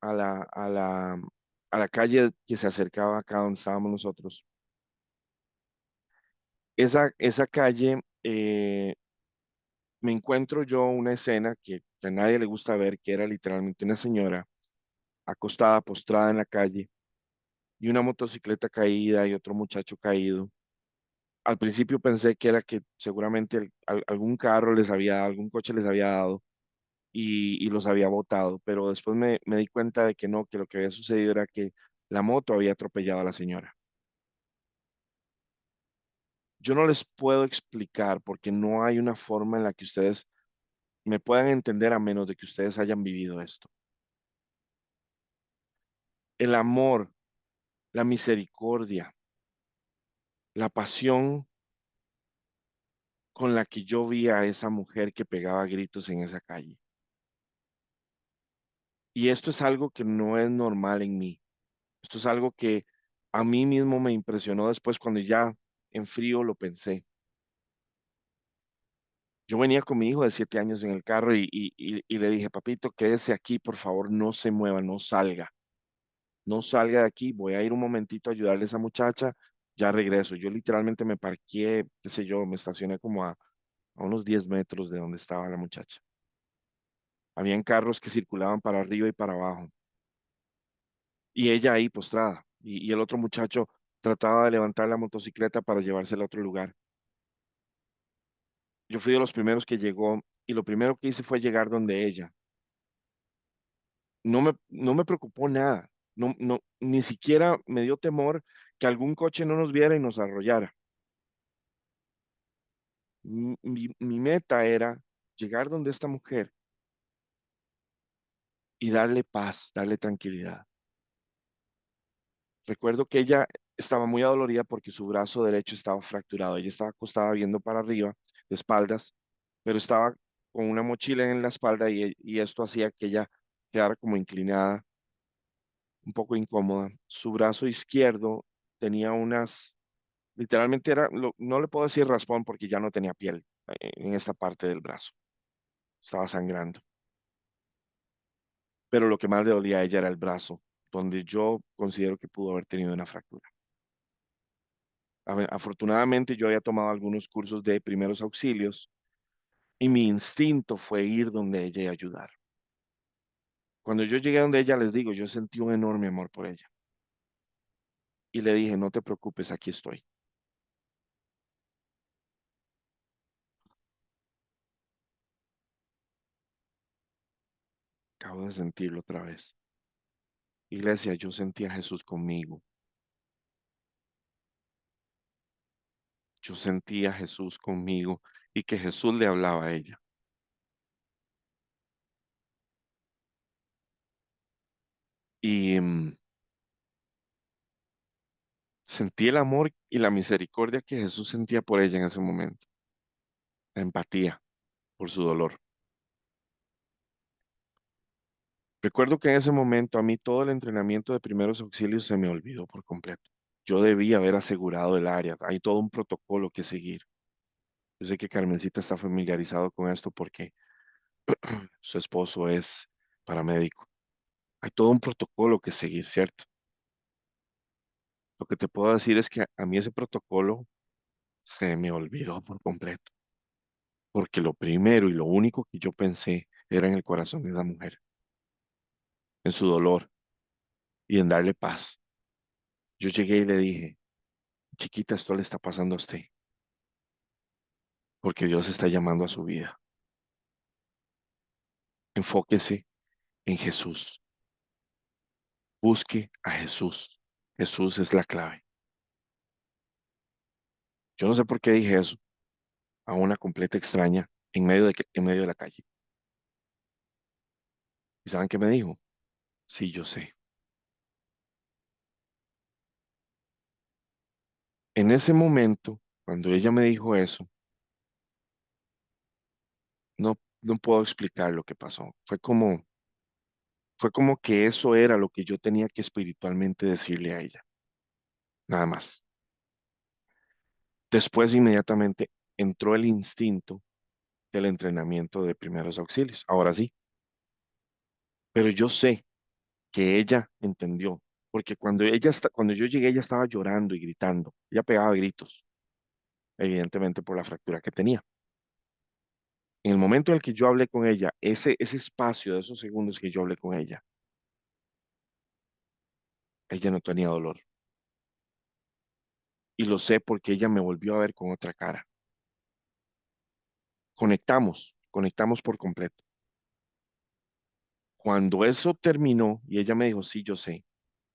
a la calle que se acercaba acá donde estábamos nosotros, esa calle, me encuentro yo una escena que a nadie le gusta ver, que era literalmente una señora acostada, postrada en la calle, y una motocicleta caída y otro muchacho caído. Al principio pensé que era que seguramente algún carro les había dado, algún coche les había dado y los había botado, pero después me di cuenta de que no, que lo que había sucedido era que la moto había atropellado a la señora. Yo no les puedo explicar porque no hay una forma en la que ustedes me puedan entender a menos de que ustedes hayan vivido esto. El amor, la misericordia, la pasión con la que yo vi a esa mujer que pegaba gritos en esa calle. Y esto es algo que no es normal en mí. Esto es algo que a mí mismo me impresionó después cuando ya en frío lo pensé. Yo venía con mi hijo de 7 años en el carro y le dije, papito, quédese aquí, por favor, no se mueva, no salga. No salga de aquí, voy a ir un momentito a ayudarle a esa muchacha, ya regreso. Yo literalmente me parqué, qué sé yo, me estacioné como a unos 10 metros de donde estaba la muchacha. Habían carros que circulaban para arriba y para abajo. Y ella ahí postrada. Y el otro muchacho trataba de levantar la motocicleta para llevársela a otro lugar. Yo fui de los primeros que llegó y lo primero que hice fue llegar donde ella. No me preocupó nada. No, no, ni siquiera me dio temor que algún coche no nos viera y nos arrollara. Mi meta era llegar donde esta mujer y darle paz, darle tranquilidad. Recuerdo que ella estaba muy adolorida porque su brazo derecho estaba fracturado. Ella estaba acostada viendo para arriba, de espaldas, pero estaba con una mochila en la espalda y esto hacía que ella quedara como inclinada, un poco incómoda. Su brazo izquierdo tenía literalmente no le puedo decir raspón porque ya no tenía piel en esta parte del brazo. Estaba sangrando. Pero lo que más le dolía a ella era el brazo, donde yo considero que pudo haber tenido una fractura. Afortunadamente yo había tomado algunos cursos de primeros auxilios y mi instinto fue ir donde ella y ayudar. Cuando yo llegué donde ella, les digo, yo sentí un enorme amor por ella. Y le dije, no te preocupes, aquí estoy. Acabo de sentirlo otra vez. Iglesia, yo sentí a Jesús conmigo. Yo sentí a Jesús conmigo y que Jesús le hablaba a ella. Y sentí el amor y la misericordia que Jesús sentía por ella en ese momento, la empatía por su dolor. Recuerdo que en ese momento a mí todo el entrenamiento de primeros auxilios se me olvidó por completo. Yo debía haber asegurado el área. Hay todo un protocolo que seguir. Yo sé que Carmencita está familiarizado con esto porque su esposo es paramédico. Hay todo un protocolo que seguir, ¿cierto? Lo que te puedo decir es que a mí ese protocolo se me olvidó por completo, porque lo primero y lo único que yo pensé era en el corazón de esa mujer, en su dolor y en darle paz. Yo llegué y le dije, chiquita, esto le está pasando a usted, porque Dios está llamando a su vida. Enfóquese en Jesús. Busque a Jesús. Jesús es la clave. Yo no sé por qué dije eso a una completa extraña en medio de la calle. ¿Y saben qué me dijo? Sí, yo sé. En ese momento, cuando ella me dijo eso, no puedo explicar lo que pasó. Fue como que eso era lo que yo tenía que espiritualmente decirle a ella. Nada más. Después, inmediatamente, entró el instinto del entrenamiento de primeros auxilios. Ahora sí. Pero yo sé que ella entendió, porque cuando yo llegué, ella estaba llorando y gritando. Ella pegaba gritos, evidentemente por la fractura que tenía. En el momento en el que yo hablé con ella, ese espacio de esos segundos que yo hablé con ella no tenía dolor. Y lo sé porque ella me volvió a ver con otra cara. Conectamos por completo. Cuando eso terminó y ella me dijo, sí, yo sé,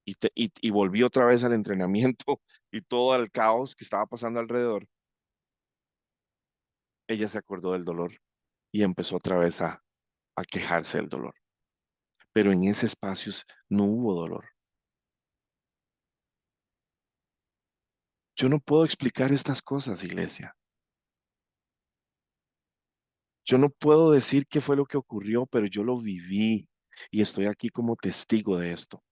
y volví otra vez al entrenamiento y todo al caos que estaba pasando alrededor, ella se acordó del dolor y empezó otra vez a quejarse del dolor. Pero en ese espacio no hubo dolor. Yo no puedo explicar estas cosas, iglesia. Yo no puedo decir qué fue lo que ocurrió, pero yo lo viví y estoy aquí como testigo de esto.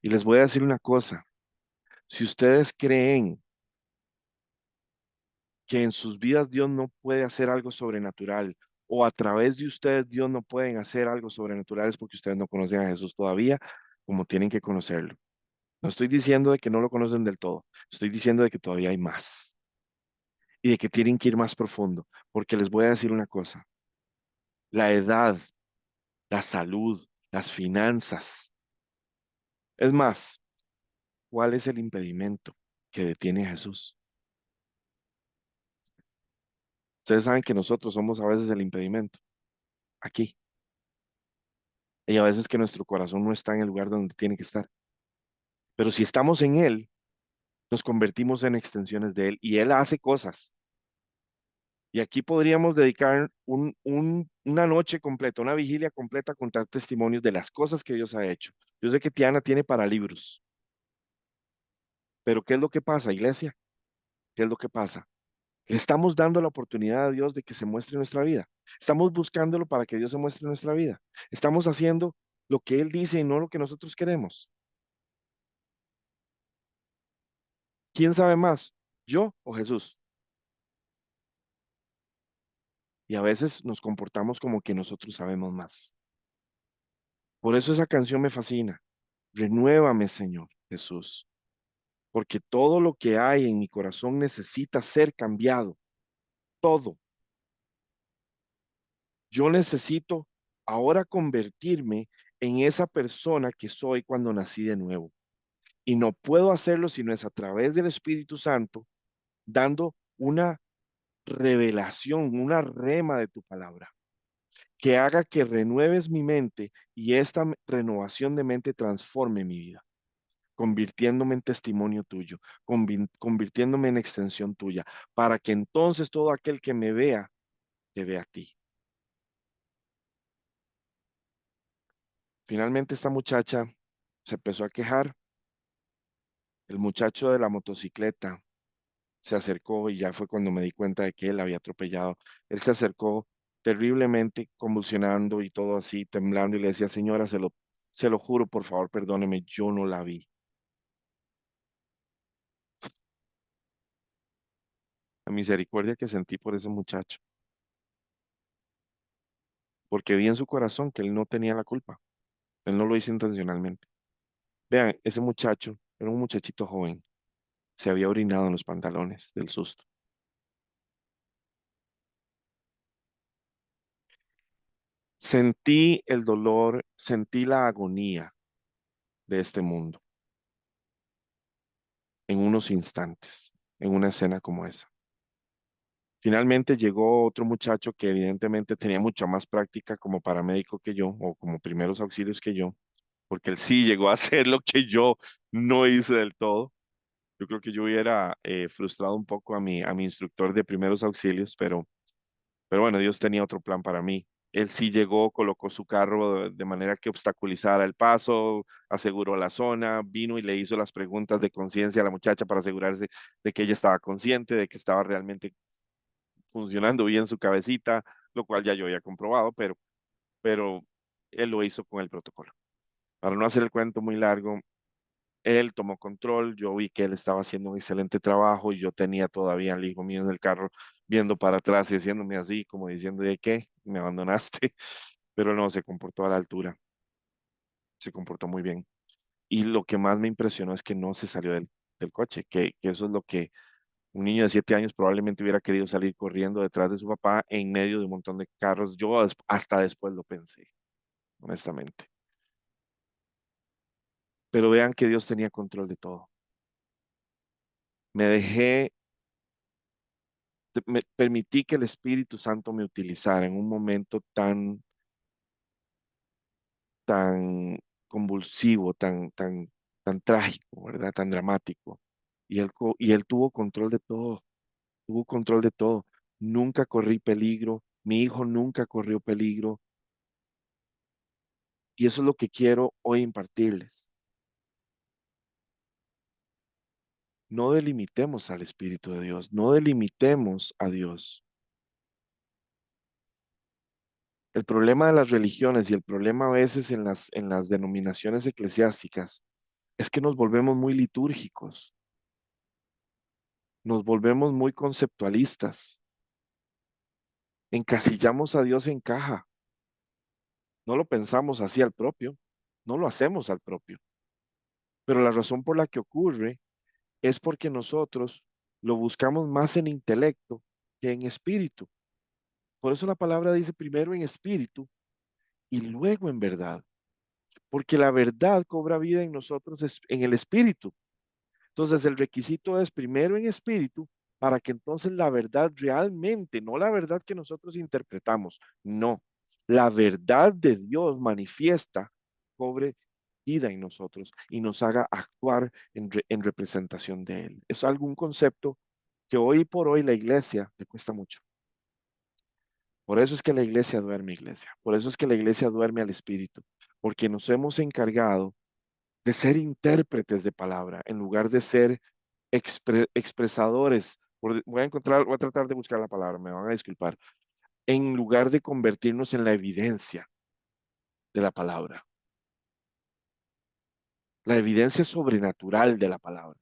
Y les voy a decir una cosa. Si ustedes creen que en sus vidas Dios no puede hacer algo sobrenatural o a través de ustedes Dios no pueden hacer algo sobrenatural es porque ustedes no conocen a Jesús todavía como tienen que conocerlo. No estoy diciendo de que no lo conocen del todo, estoy diciendo de que todavía hay más y de que tienen que ir más profundo, porque les voy a decir una cosa, la edad, la salud, las finanzas, es más, ¿cuál es el impedimento que detiene a Jesús? Ustedes saben que nosotros somos a veces el impedimento, aquí, y a veces que nuestro corazón no está en el lugar donde tiene que estar, pero si estamos en Él, nos convertimos en extensiones de Él y Él hace cosas. Y aquí podríamos dedicar una noche completa, una vigilia completa a contar testimonios de las cosas que Dios ha hecho. Yo sé que Tiana tiene para libros, pero ¿qué es lo que pasa, iglesia? ¿Qué es lo que pasa? Le estamos dando la oportunidad a Dios de que se muestre en nuestra vida. Estamos buscándolo para que Dios se muestre en nuestra vida. Estamos haciendo lo que Él dice y no lo que nosotros queremos. ¿Quién sabe más? ¿Yo o Jesús? Y a veces nos comportamos como que nosotros sabemos más. Por eso esa canción me fascina. Renuévame, Señor Jesús, porque todo lo que hay en mi corazón necesita ser cambiado. Todo. Yo necesito ahora convertirme en esa persona que soy cuando nací de nuevo. Y no puedo hacerlo si no es a través del Espíritu Santo, dando una revelación, una rema de tu palabra, que haga que renueves mi mente y esta renovación de mente transforme mi vida, convirtiéndome en testimonio tuyo, convirtiéndome en extensión tuya, para que entonces todo aquel que me vea, te vea a ti. Finalmente esta muchacha se empezó a quejar. El muchacho de la motocicleta se acercó y ya fue cuando me di cuenta de que él había atropellado. Él se acercó terriblemente, convulsionando y todo así, temblando, y le decía, señora, se lo juro, por favor, perdóneme, yo no la vi. La misericordia que sentí por ese muchacho, porque vi en su corazón que él no tenía la culpa. Él no lo hizo intencionalmente. Vean, ese muchacho era un muchachito joven. Se había orinado en los pantalones del susto. Sentí el dolor, sentí la agonía de este mundo en unos instantes, en una escena como esa. Finalmente llegó otro muchacho que evidentemente tenía mucha más práctica como paramédico que yo o como primeros auxilios que yo, porque él sí llegó a hacer lo que yo no hice del todo. Yo creo que yo hubiera frustrado un poco a mi instructor de primeros auxilios, pero bueno, Dios tenía otro plan para mí. Él sí llegó, colocó su carro de manera que obstaculizara el paso, aseguró la zona, vino y le hizo las preguntas de conciencia a la muchacha para asegurarse de que ella estaba consciente, de que estaba realmente funcionando bien su cabecita, lo cual ya yo había comprobado, pero él lo hizo con el protocolo. Para no hacer el cuento muy largo, él tomó control, yo vi que él estaba haciendo un excelente trabajo y yo tenía todavía al hijo mío en el carro viendo para atrás y haciéndome así, como diciendo, ¿de qué? Me abandonaste, pero no, se comportó a la altura, se comportó muy bien. Y lo que más me impresionó es que no se salió del coche, que eso es lo que un niño de 7 años probablemente hubiera querido salir corriendo detrás de su papá en medio de un montón de carros. Yo hasta después lo pensé, honestamente. Pero vean que Dios tenía control de todo. Me dejé, me permití que el Espíritu Santo me utilizara en un momento tan convulsivo, tan trágico, ¿verdad? Tan dramático. Y él tuvo control de todo, tuvo control de todo. Nunca corrí peligro, mi hijo nunca corrió peligro. Y eso es lo que quiero hoy impartirles. No delimitemos al Espíritu de Dios, no delimitemos a Dios. El problema de las religiones y el problema a veces en las denominaciones eclesiásticas es que nos volvemos muy litúrgicos, nos volvemos muy conceptualistas, encasillamos a Dios en caja, no lo pensamos así al propio, no lo hacemos al propio. Pero la razón por la que ocurre es porque nosotros lo buscamos más en intelecto que en espíritu. Por eso la palabra dice primero en espíritu y luego en verdad, porque la verdad cobra vida en nosotros en el espíritu. Entonces el requisito es primero en espíritu para que entonces la verdad realmente, no la verdad que nosotros interpretamos, no, la verdad de Dios manifiesta, cobre vida en nosotros y nos haga actuar en representación de Él. Es algún concepto que hoy por hoy la iglesia le cuesta mucho. Por eso es que la iglesia duerme, iglesia. Por eso es que la iglesia duerme al espíritu, porque nos hemos encargado de ser intérpretes de palabra en lugar de ser expresadores. Voy a tratar de buscar la palabra, me van a disculpar. En lugar de convertirnos en la evidencia de la palabra, la evidencia sobrenatural de la palabra,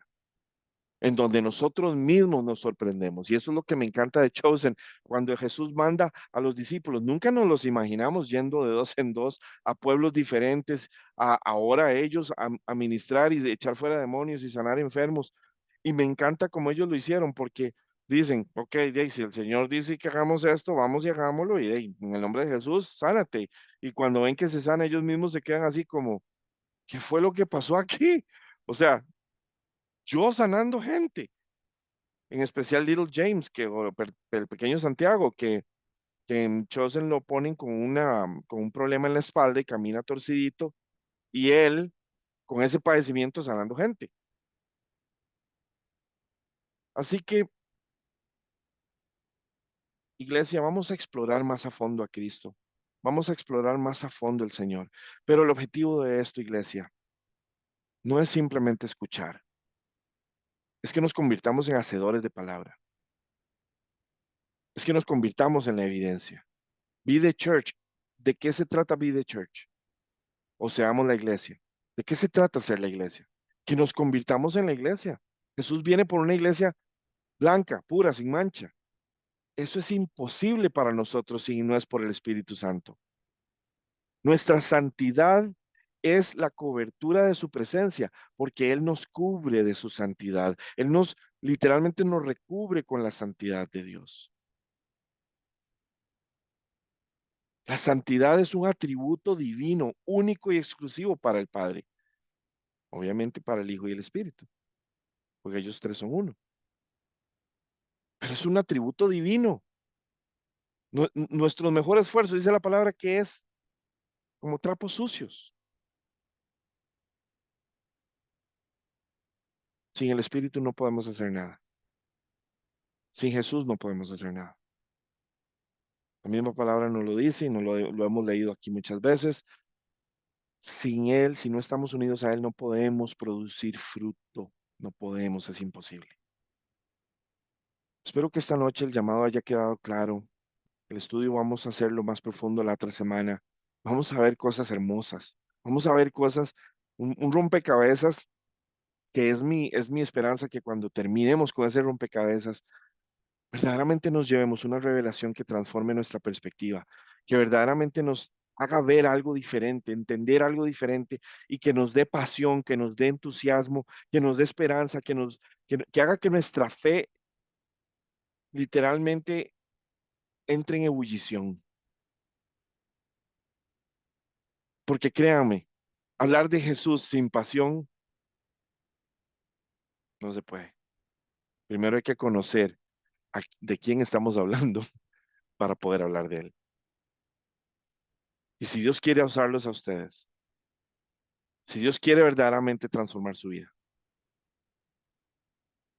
en donde nosotros mismos nos sorprendemos. Y eso es lo que me encanta de Chosen, cuando Jesús manda a los discípulos. Nunca nos los imaginamos yendo de dos en dos a pueblos diferentes, ahora ellos a ministrar y echar fuera demonios y sanar enfermos. Y me encanta como ellos lo hicieron, porque dicen, ok, si el Señor dice que hagamos esto, vamos y hagámoslo, y en el nombre de Jesús, sánate. Y cuando ven que se sana, ellos mismos se quedan así como, ¿qué fue lo que pasó aquí? O sea, yo sanando gente, en especial Little James, el pequeño Santiago, que en Chosen lo ponen con un problema en la espalda y camina torcidito, y él con ese padecimiento sanando gente. Así que, iglesia, vamos a explorar más a fondo a Cristo. Vamos a explorar más a fondo el Señor. Pero el objetivo de esto, iglesia, no es simplemente escuchar. Es que nos convirtamos en hacedores de palabra. Es que nos convirtamos en la evidencia. Be the church. ¿De qué se trata Be the church? O seamos la iglesia. ¿De qué se trata ser la iglesia? Que nos convirtamos en la iglesia. Jesús viene por una iglesia blanca, pura, sin mancha. Eso es imposible para nosotros si no es por el Espíritu Santo. Nuestra santidad es la cobertura de su presencia, porque Él nos cubre de su santidad. Él literalmente nos recubre con la santidad de Dios. La santidad es un atributo divino, único y exclusivo para el Padre. Obviamente para el Hijo y el Espíritu, porque ellos tres son uno. Pero es un atributo divino. Nuestro mejor esfuerzo, dice la palabra, que es como trapos sucios. Sin el Espíritu no podemos hacer nada. Sin Jesús no podemos hacer nada. La misma palabra nos lo dice y lo hemos leído aquí muchas veces. Sin Él, si no estamos unidos a Él, no podemos producir fruto. No podemos, es imposible. Espero que esta noche el llamado haya quedado claro. El estudio vamos a hacerlo más profundo la otra semana. Vamos a ver cosas hermosas. Vamos a ver cosas, un rompecabezas que es mi esperanza que cuando terminemos con ese rompecabezas, verdaderamente nos llevemos una revelación que transforme nuestra perspectiva, que verdaderamente nos haga ver algo diferente, entender algo diferente y que nos dé pasión, que nos dé entusiasmo, que nos dé esperanza, que haga que nuestra fe literalmente entre en ebullición. Porque créanme, hablar de Jesús sin pasión no se puede. Primero hay que conocer de quién estamos hablando para poder hablar de Él. Y si Dios quiere usarlos a ustedes, si Dios quiere verdaderamente transformar su vida,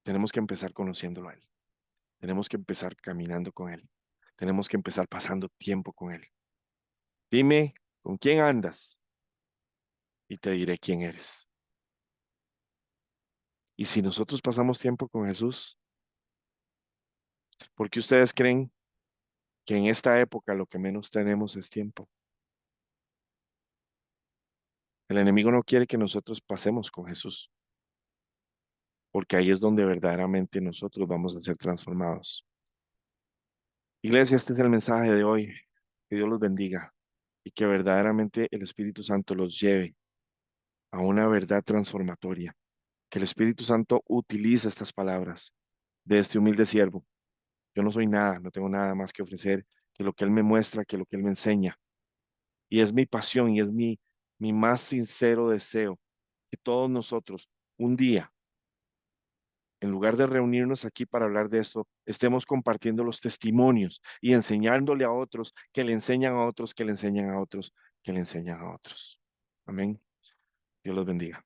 tenemos que empezar conociéndolo a Él. Tenemos que empezar caminando con Él. Tenemos que empezar pasando tiempo con Él. Dime con quién andas y te diré quién eres. Y si nosotros pasamos tiempo con Jesús, ¿por qué ustedes creen que en esta época lo que menos tenemos es tiempo? El enemigo no quiere que nosotros pasemos con Jesús, porque ahí es donde verdaderamente nosotros vamos a ser transformados. Iglesia, este es el mensaje de hoy. Que Dios los bendiga y que verdaderamente el Espíritu Santo los lleve a una verdad transformatoria. Que el Espíritu Santo utilice estas palabras de este humilde siervo. Yo no soy nada, no tengo nada más que ofrecer que lo que Él me muestra, que lo que Él me enseña. Y es mi pasión y es mi más sincero deseo que todos nosotros un día, en lugar de reunirnos aquí para hablar de esto, estemos compartiendo los testimonios y enseñándole a otros, que le enseñan a otros, que le enseñan a otros, que le enseñan a otros. Amén. Dios los bendiga.